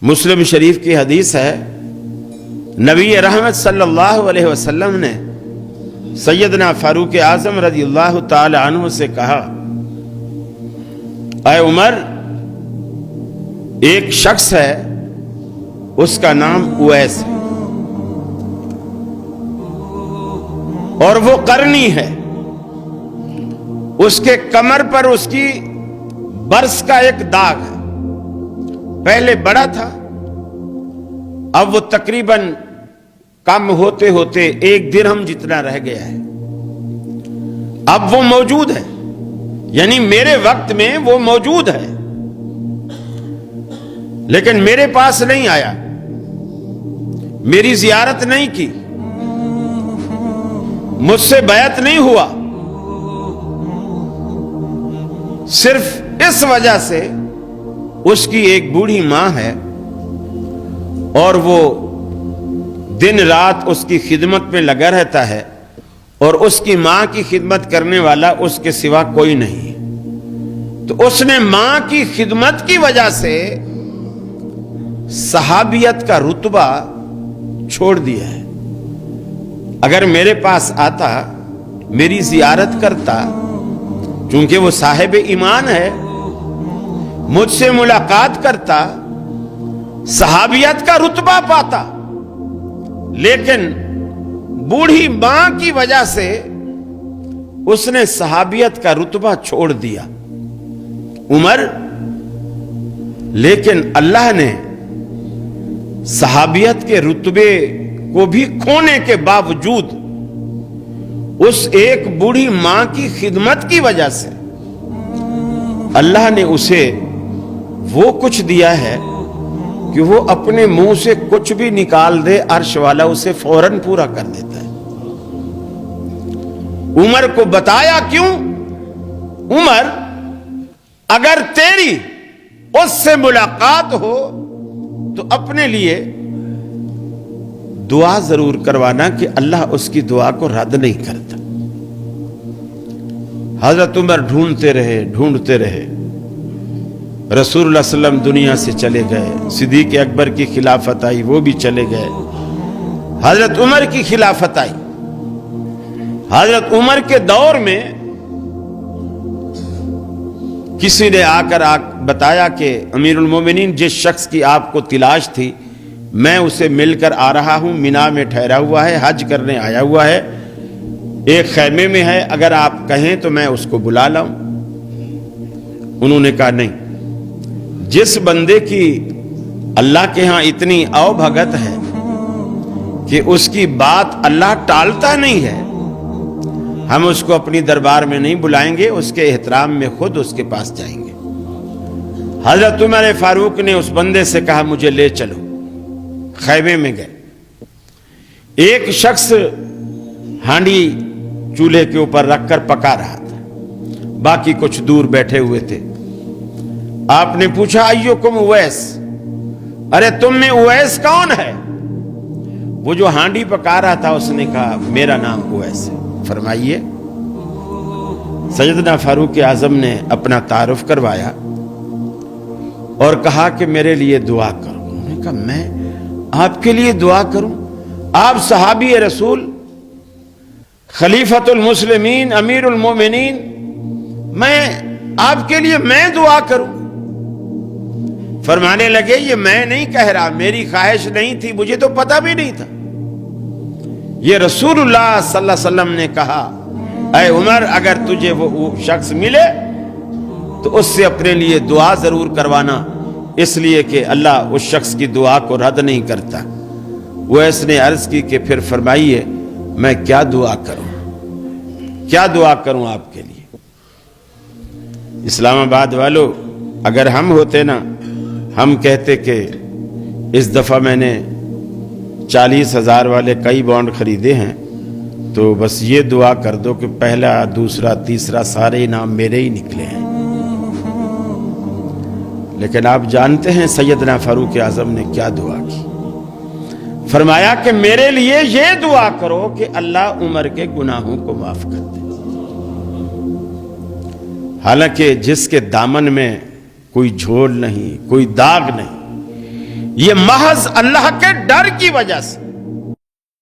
مسلم شریف کی حدیث ہے، نبی رحمت صلی اللہ علیہ وسلم نے سیدنا فاروق اعظم رضی اللہ تعالی عنہ سے کہا، اے عمر، ایک شخص ہے، اس کا نام اویس ہے اور وہ قرنی ہے، اس کے کمر پر اس کی برس کا ایک داغ ہے، پہلے بڑا تھا، اب وہ تقریباً کم ہوتے ہوتے 1 درہم جتنا رہ گیا ہے۔ اب وہ موجود ہے، یعنی میرے وقت میں وہ موجود ہے، لیکن میرے پاس نہیں آیا، میری زیارت نہیں کی، مجھ سے بیعت نہیں ہوا، صرف اس وجہ سے اس کی ایک بوڑھی ماں ہے اور وہ دن رات اس کی خدمت میں لگا رہتا ہے، اور اس کی ماں کی خدمت کرنے والا اس کے سوا کوئی نہیں ہے۔ تو اس نے ماں کی خدمت کی وجہ سے صحابیت کا رتبہ چھوڑ دیا ہے۔ اگر میرے پاس آتا، میری زیارت کرتا، چونکہ وہ صاحب ایمان ہے، مجھ سے ملاقات کرتا، صحابیت کا رتبہ پاتا، لیکن بوڑھی ماں کی وجہ سے اس نے صحابیت کا رتبہ چھوڑ دیا۔ عمر، لیکن اللہ نے صحابیت کے رتبے کو بھی کھونے کے باوجود اس ایک بوڑھی ماں کی خدمت کی وجہ سے اللہ نے اسے وہ کچھ دیا ہے کہ وہ اپنے منہ سے کچھ بھی نکال دے، عرش والا اسے فوراً پورا کر دیتا ہے۔ عمر کو بتایا کیوں؟ عمر، اگر تیری اس سے ملاقات ہو تو اپنے لیے دعا ضرور کروانا کہ اللہ اس کی دعا کو رد نہیں کرتا۔ حضرت عمر ڈھونڈتے رہے، رسول اللہ صلی اللہ علیہ وسلم دنیا سے چلے گئے، صدیق اکبر کی خلافت آئی، وہ بھی چلے گئے، حضرت عمر کی خلافت آئی۔ حضرت عمر کے دور میں کسی نے آ کر بتایا کہ امیر المومنین، جس شخص کی آپ کو تلاش تھی، میں اسے مل کر آ رہا ہوں، مینا میں ٹھہرا ہوا ہے، حج کرنے آیا ہوا ہے، ایک خیمے میں ہے، اگر آپ کہیں تو میں اس کو بلا لاؤں۔ انہوں نے کہا نہیں، جس بندے کی اللہ کے ہاں اتنی او بھگت ہے کہ اس کی بات اللہ ٹالتا نہیں ہے، ہم اس کو اپنی دربار میں نہیں بلائیں گے، اس کے احترام میں خود اس کے پاس جائیں گے۔ حضرت عمر فاروق نے اس بندے سے کہا، مجھے لے چلو۔ خیمے میں گئے، ایک شخص ہانڈی چولہے کے اوپر رکھ کر پکا رہا تھا، باقی کچھ دور بیٹھے ہوئے تھے۔ آپ نے پوچھا، ایوکم اویس، ارے تم میں اویس کون ہے؟ وہ جو ہانڈی پکا رہا تھا اس نے کہا، میرا نام اویس ہے۔ فرمائیے۔ سیدنا فاروق اعظم نے اپنا تعارف کروایا اور کہا کہ میرے لیے دعا کرو۔ انہوں نے کہا، میں آپ کے لیے دعا کروں؟ آپ صحابی رسول، خلیفۃ المسلمین، امیر المومنین، میں آپ کے لیے میں دعا کروں؟ فرمانے لگے، یہ میں نہیں کہہ رہا، میری خواہش نہیں تھی، مجھے تو پتہ بھی نہیں تھا، یہ رسول اللہ صلی اللہ علیہ وسلم نے کہا، اے عمر، اگر تجھے وہ شخص ملے تو اس سے اپنے لیے دعا ضرور کروانا، اس لیے کہ اللہ اس شخص کی دعا کو رد نہیں کرتا۔ وہ اس نے عرض کی کہ پھر فرمائیے، میں کیا دعا کروں، کیا دعا کروں آپ کے لیے؟ اسلام آباد والو، اگر ہم ہوتے نا، ہم کہتے کہ اس دفعہ میں نے 40,000 والے کئی بانڈ خریدے ہیں، تو بس یہ دعا کر دو کہ پہلا، دوسرا، تیسرا سارے انعام میرے ہی نکلے ہیں۔ لیکن آپ جانتے ہیں سیدنا فاروق اعظم نے کیا دعا کی؟ فرمایا کہ میرے لیے یہ دعا کرو کہ اللہ عمر کے گناہوں کو معاف کر دے۔ حالانکہ جس کے دامن میں کوئی جھول نہیں، کوئی داغ نہیں، یہ محض اللہ کے ڈر کی وجہ سے